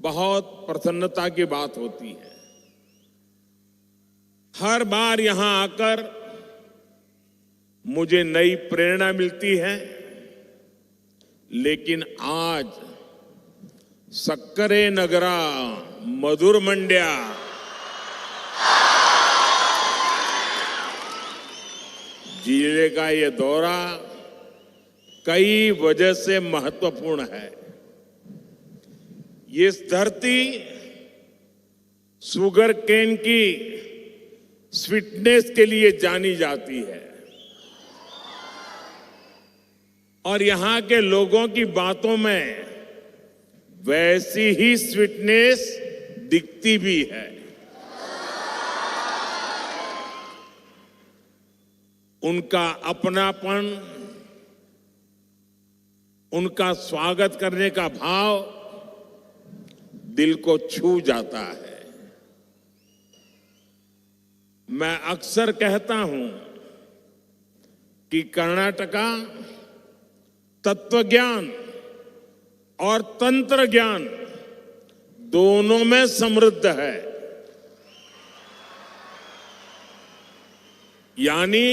बहुत प्रसन्नता की बात होती है। हर बार यहां आकर मुझे नई प्रेरणा मिलती है, लेकिन आज सक्करे नगरा मधुर मंड्या जिले का ये दौरा कई वजह से महत्वपूर्ण है। ये धरती शुगर केन की स्वीटनेस के लिए जानी जाती है और यहां के लोगों की बातों में वैसी ही स्वीटनेस दिखती भी है। उनका अपनापन, उनका स्वागत करने का भाव दिल को छू जाता है। मैं अक्सर कहता हूं कि कर्नाटका तत्वज्ञान और तंत्र ज्ञान दोनों में समृद्ध है। यानी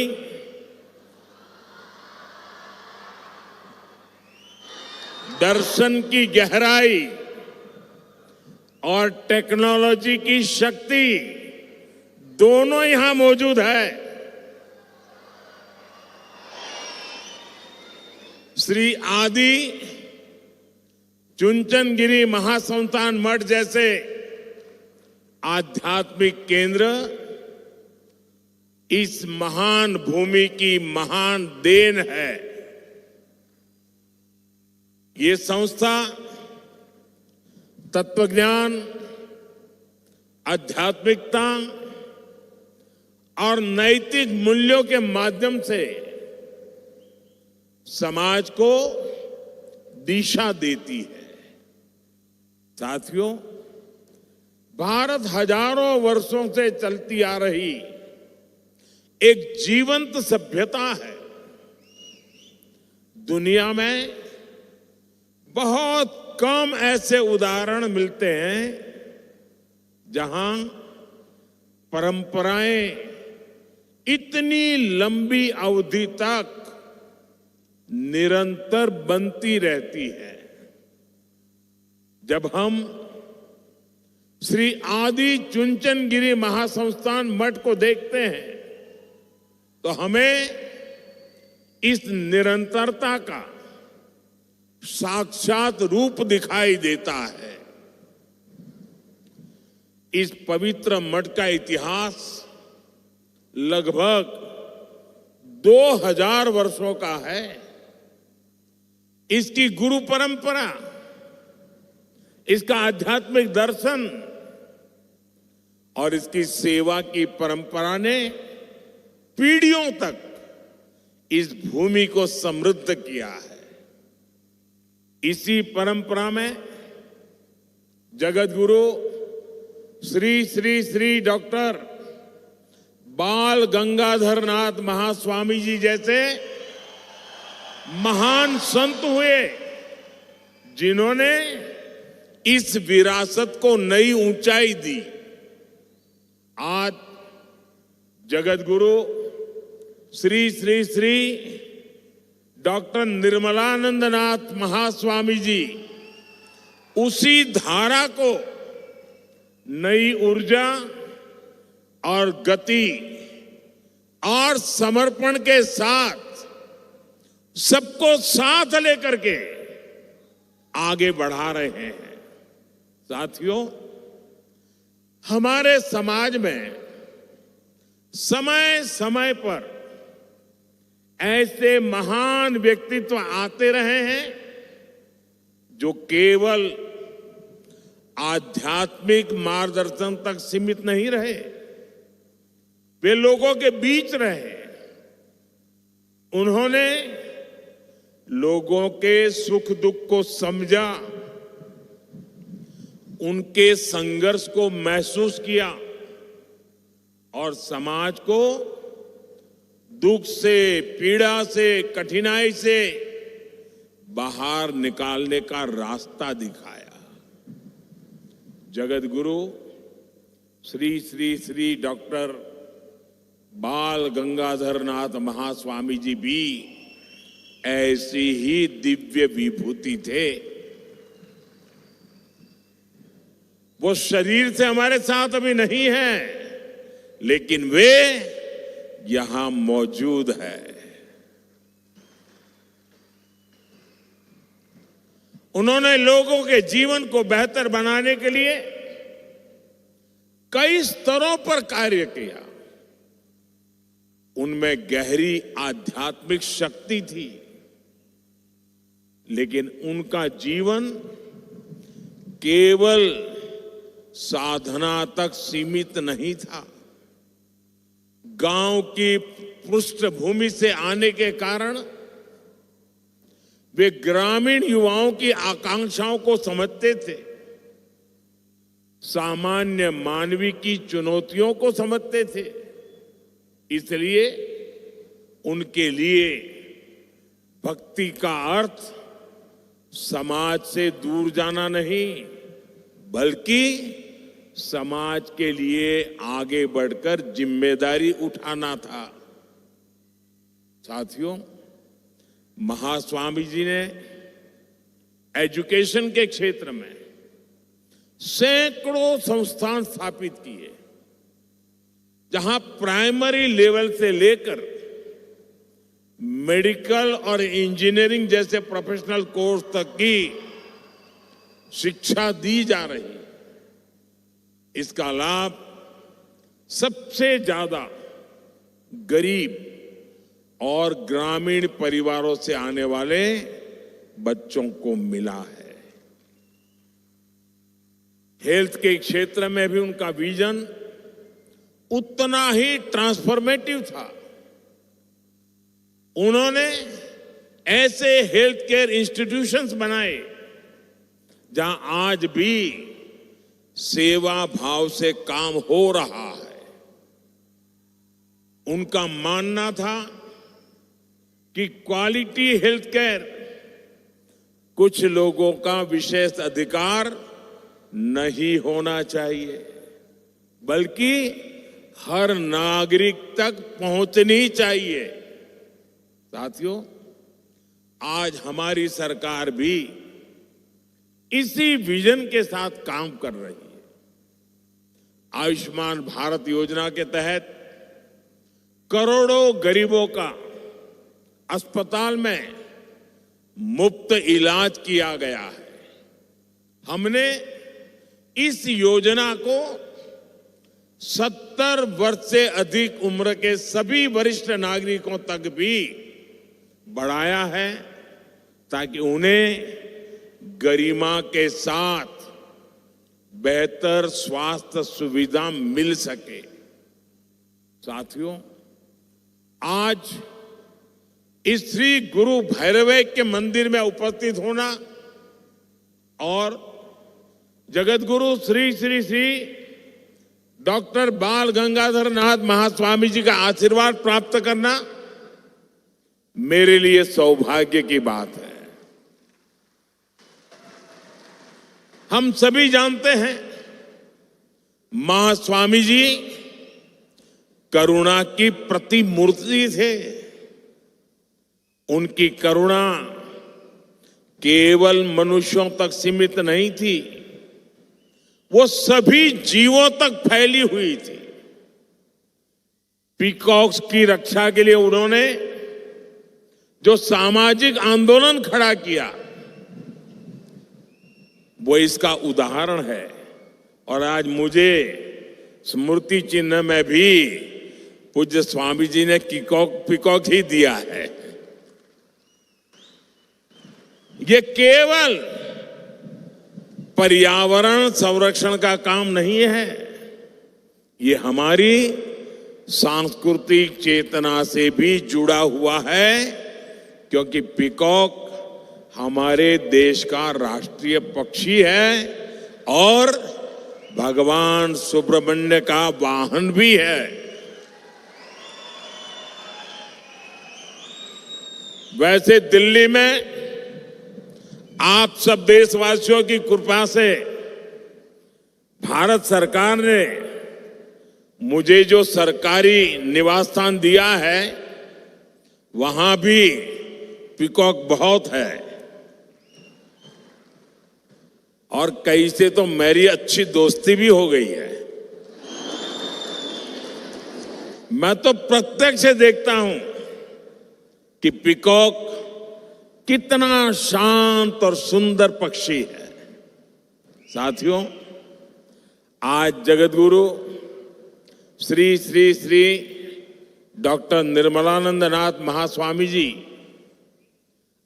दर्शन की गहराई और टेक्नोलॉजी की शक्ति दोनों यहां मौजूद है। श्री आदि चुंचनगिरी महासंस्थान मठ जैसे आध्यात्मिक केंद्र इस महान भूमि की महान देन है। ये संस्था तत्वज्ञान, आध्यात्मिकता और नैतिक मूल्यों के माध्यम से समाज को दिशा देती है। साथियों, भारत हजारों वर्षों से चलती आ रही एक जीवंत सभ्यता है। दुनिया में बहुत कम ऐसे उदाहरण मिलते हैं जहां परंपराएं इतनी लंबी अवधि तक निरंतर बनती रहती है। जब हम श्री आदि चुंचनगिरी महासंस्थान मठ को देखते हैं तो हमें इस निरंतरता का साक्षात रूप दिखाई देता है। इस पवित्र मठ का इतिहास लगभग 2000 वर्षों का है। इसकी गुरु परंपरा, इसका आध्यात्मिक दर्शन और इसकी सेवा की परंपरा ने पीढ़ियों तक इस भूमि को समृद्ध किया है। इसी परंपरा में जगत गुरु श्री श्री श्री डॉक्टर बाल गंगाधर नाथ महास्वामी जी जैसे महान संत हुए, जिन्होंने इस विरासत को नई ऊंचाई दी। आज जगत गुरु श्री श्री श्री डॉक्टर निर्मलानंद नाथ महास्वामी जी उसी धारा को नई ऊर्जा और गति और समर्पण के साथ सबको साथ लेकर के आगे बढ़ा रहे हैं। साथियों, हमारे समाज में समय समय पर ऐसे महान व्यक्तित्व आते रहे हैं जो केवल आध्यात्मिक मार्गदर्शन तक सीमित नहीं रहे, वे लोगों के बीच रहे। उन्होंने लोगों के सुख दुख को समझा, उनके संघर्ष को महसूस किया और समाज को दुख से, पीड़ा से, कठिनाई से बाहर निकालने का रास्ता दिखाया। जगत गुरु श्री श्री श्री डॉक्टर बाल गंगाधर नाथ महास्वामी जी भी ऐसी ही दिव्य विभूति थे। वो शरीर से हमारे साथ अभी नहीं है, लेकिन वे यहां मौजूद है। उन्होंने लोगों के जीवन को बेहतर बनाने के लिए कई स्तरों पर कार्य किया। उनमें गहरी आध्यात्मिक शक्ति थी, लेकिन उनका जीवन केवल साधना तक सीमित नहीं था। गांव की पृष्ठभूमि से आने के कारण वे ग्रामीण युवाओं की आकांक्षाओं को समझते थे, सामान्य मानवी की चुनौतियों को समझते थे। इसलिए उनके लिए भक्ति का अर्थ समाज से दूर जाना नहीं, बल्कि समाज के लिए आगे बढ़कर जिम्मेदारी उठाना था। साथियों, महास्वामी जी ने एजुकेशन के क्षेत्र में सैकड़ों संस्थान स्थापित किए, जहां प्राइमरी लेवल से लेकर मेडिकल और इंजीनियरिंग जैसे प्रोफेशनल कोर्स तक की शिक्षा दी जा रही। इसका लाभ सबसे ज्यादा गरीब और ग्रामीण परिवारों से आने वाले बच्चों को मिला है। हेल्थ के क्षेत्र में भी उनका विजन उतना ही ट्रांसफॉर्मेटिव था। उन्होंने ऐसे हेल्थ केयर इंस्टीट्यूशंस बनाए जहां आज भी सेवा भाव से काम हो रहा है। उनका मानना था कि क्वालिटी हेल्थ केयर कुछ लोगों का विशेष अधिकार नहीं होना चाहिए, बल्कि हर नागरिक तक पहुंचनी चाहिए। साथियों, आज हमारी सरकार भी इसी विजन के साथ काम कर रही है। आयुष्मान भारत योजना के तहत करोड़ों गरीबों का अस्पताल में मुफ्त इलाज किया गया है। हमने इस योजना को 70 वर्ष से अधिक उम्र के सभी वरिष्ठ नागरिकों तक भी बढ़ाया है, ताकि उन्हें गरिमा के साथ बेहतर स्वास्थ्य सुविधा मिल सके। साथियों, आज इस श्री गुरु भैरवे के मंदिर में उपस्थित होना और जगत गुरु श्री श्री श्री डॉक्टर बाल गंगाधर नाथ महास्वामी जी का आशीर्वाद प्राप्त करना मेरे लिए सौभाग्य की बात है। हम सभी जानते हैं, महास्वामी जी करुणा की प्रतिमूर्ति थे। उनकी करुणा केवल मनुष्यों तक सीमित नहीं थी, वो सभी जीवों तक फैली हुई थी। पीकॉक्स की रक्षा के लिए उन्होंने जो सामाजिक आंदोलन खड़ा किया, वो इसका उदाहरण है। और आज मुझे स्मृति चिन्ह में भी पूज्य स्वामी जी ने पीकॉक ही दिया है। ये केवल पर्यावरण संरक्षण का काम नहीं है, ये हमारी सांस्कृतिक चेतना से भी जुड़ा हुआ है, क्योंकि पीकॉक हमारे देश का राष्ट्रीय पक्षी है और भगवान सुब्रमण्य का वाहन भी है। वैसे दिल्ली में आप सब देशवासियों की कृपा से भारत सरकार ने मुझे जो सरकारी निवास स्थान दिया है वहां भी पीकॉक बहुत है और कई से तो मेरी अच्छी दोस्ती भी हो गई है। मैं तो प्रत्यक्ष से देखता हूं कि पीकॉक कितना शांत और सुंदर पक्षी है। साथियों, आज जगतगुरु श्री श्री श्री डॉक्टर निर्मलानंद नाथ महास्वामी जी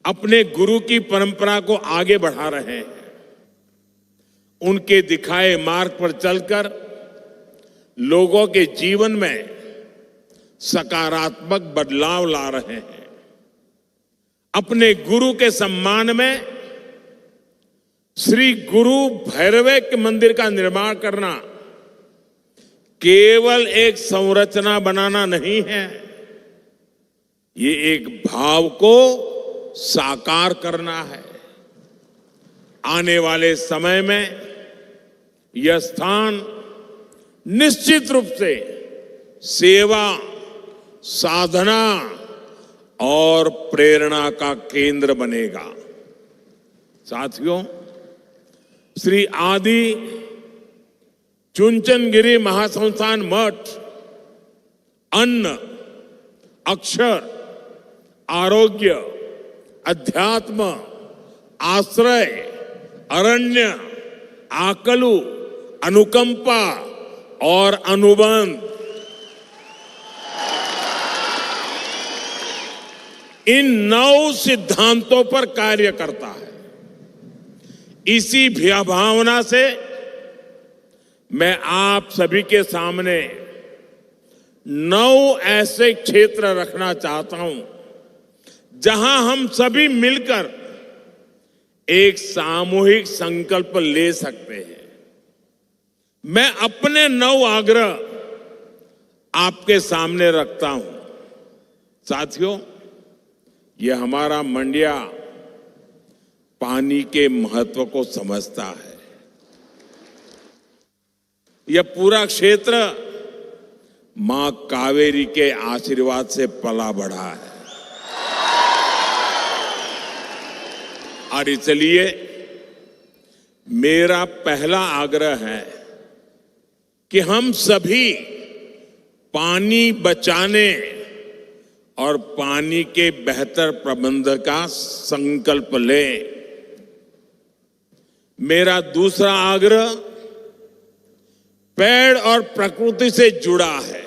अपने गुरु की परंपरा को आगे बढ़ा रहे हैं। उनके दिखाए मार्ग पर चलकर लोगों के जीवन में सकारात्मक बदलाव ला रहे हैं। अपने गुरु के सम्मान में श्री गुरु भैरवैक्य मंदिर का निर्माण करना केवल एक संरचना बनाना नहीं है, ये एक भाव को साकार करना है। आने वाले समय में यह स्थान निश्चित रूप से सेवा, साधना और प्रेरणा का केंद्र बनेगा। साथियों, श्री आदि चुनचनगिरी महासंस्थान मठ अन्न, अक्षर, आरोग्य, अध्यात्म, आश्रय, अरण्य, आकलु, अनुकंपा और अनुबंध, इन 9 सिद्धांतों पर कार्य करता है। इसी भावना से मैं आप सभी के सामने 9 ऐसे क्षेत्र रखना चाहता हूं जहां हम सभी मिलकर एक सामूहिक संकल्प ले सकते हैं। मैं अपने 9 आग्रह आपके सामने रखता हूं। साथियों, यह हमारा मंडिया पानी के महत्व को समझता है। यह पूरा क्षेत्र मां कावेरी के आशीर्वाद से पला बढ़ा है और इसलिए मेरा पहला आग्रह है कि हम सभी पानी बचाने और पानी के बेहतर प्रबंधन का संकल्प लें। मेरा दूसरा आग्रह पेड़ और प्रकृति से जुड़ा है।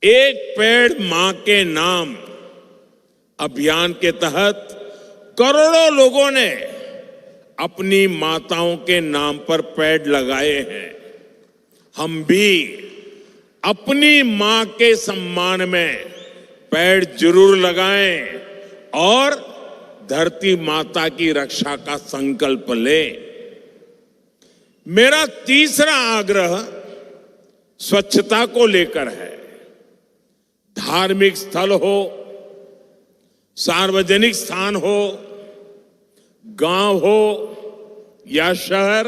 एक पेड़ मां के नाम अभियान के तहत करोड़ों लोगों ने अपनी माताओं के नाम पर पेड़ लगाए हैं। हम भी अपनी मां के सम्मान में पेड़ जरूर लगाएं और धरती माता की रक्षा का संकल्प लें। मेरा तीसरा आग्रह स्वच्छता को लेकर है। धार्मिक स्थल हो, सार्वजनिक स्थान हो, गांव हो या शहर,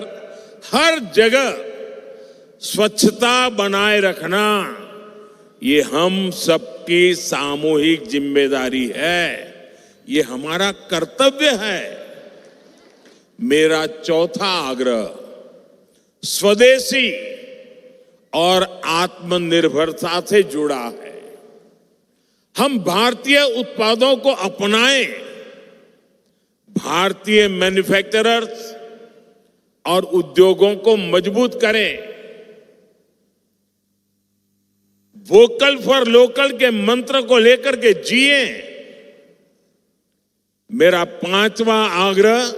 हर जगह स्वच्छता बनाए रखना ये हम सबकी सामूहिक जिम्मेदारी है, ये हमारा कर्तव्य है। मेरा चौथा आग्रह स्वदेशी और आत्मनिर्भरता से जुड़ा है। हम भारतीय उत्पादों को अपनाएं, भारतीय मैन्युफैक्चरर्स और उद्योगों को मजबूत करें। वोकल फॉर लोकल के मंत्र को लेकर के जिए। मेरा पांचवा आग्रह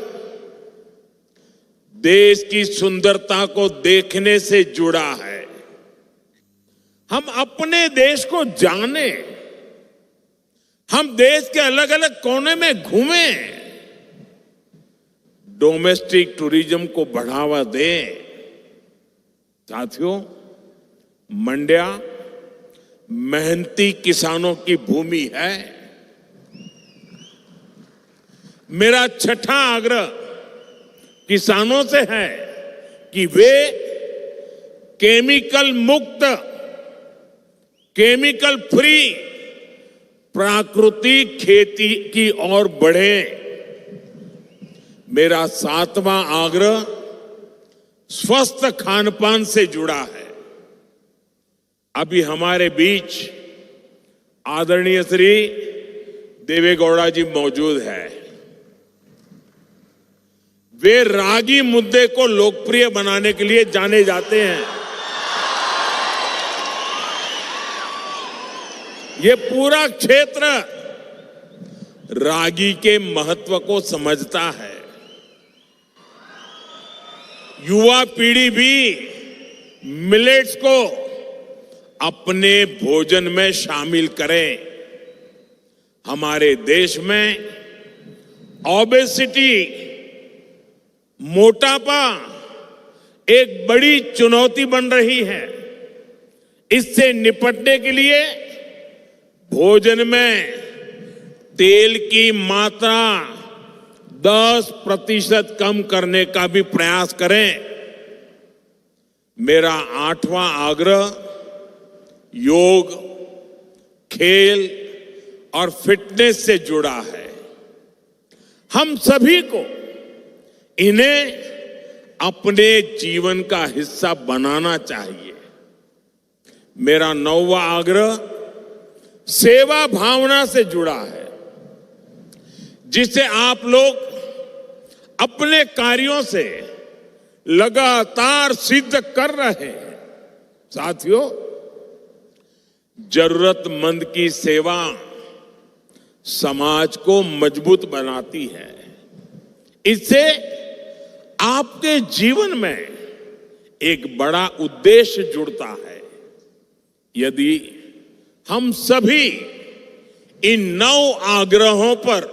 देश की सुंदरता को देखने से जुड़ा है। हम अपने देश को जानें, हम देश के अलग अलग कोने में घूमें, डोमेस्टिक टूरिज्म को बढ़ावा दें। साथियों, मंड्या मेहनती किसानों की भूमि है। मेरा छठा आग्रह किसानों से है कि वे केमिकल मुक्त, केमिकल फ्री प्राकृतिक खेती की ओर बढ़े। मेरा 7वां आग्रह स्वस्थ खानपान से जुड़ा है। अभी हमारे बीच आदरणीय श्री देवेगौड़ा जी मौजूद है। वे रागी मुद्दे को लोकप्रिय बनाने के लिए जाने जाते हैं। ये पूरा क्षेत्र रागी के महत्व को समझता है। युवा पीढ़ी भी मिलेट्स को अपने भोजन में शामिल करें। हमारे देश में ओबेसिटी, मोटापा एक बड़ी चुनौती बन रही है। इससे निपटने के लिए भोजन में तेल की मात्रा 10% कम करने का भी प्रयास करें। मेरा 8वां आग्रह योग, खेल और फिटनेस से जुड़ा है। हम सभी को इन्हें अपने जीवन का हिस्सा बनाना चाहिए। मेरा 9वां आग्रह सेवा भावना से जुड़ा है, जिसे आप लोग अपने कार्यों से लगातार सिद्ध कर रहे हैं। साथियों, जरूरतमंद की सेवा समाज को मजबूत बनाती है। इससे आपके जीवन में एक बड़ा उद्देश्य जुड़ता है। यदि हम सभी इन 9 आग्रहों पर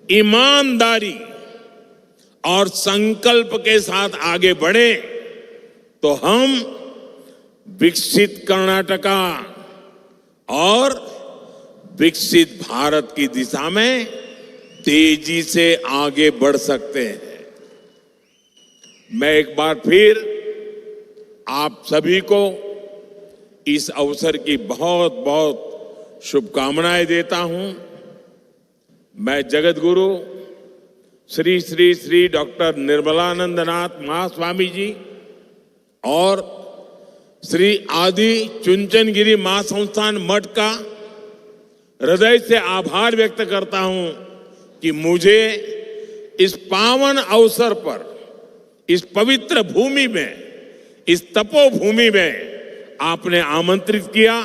ईमानदारी और संकल्प के साथ आगे बढ़े तो हम विकसित कर्नाटका और विकसित भारत की दिशा में तेजी से आगे बढ़ सकते हैं। मैं एक बार फिर आप सभी को इस अवसर की बहुत बहुत शुभकामनाएं देता हूं। मैं जगत गुरु श्री श्री श्री डॉक्टर निर्मलानंदनाथ महास्वामी जी और श्री आदि चुनचनगिरी महासंस्थान मठ का हृदय से आभार व्यक्त करता हूं कि मुझे इस पावन अवसर पर, इस पवित्र भूमि में, इस तपोभूमि में आपने आमंत्रित किया।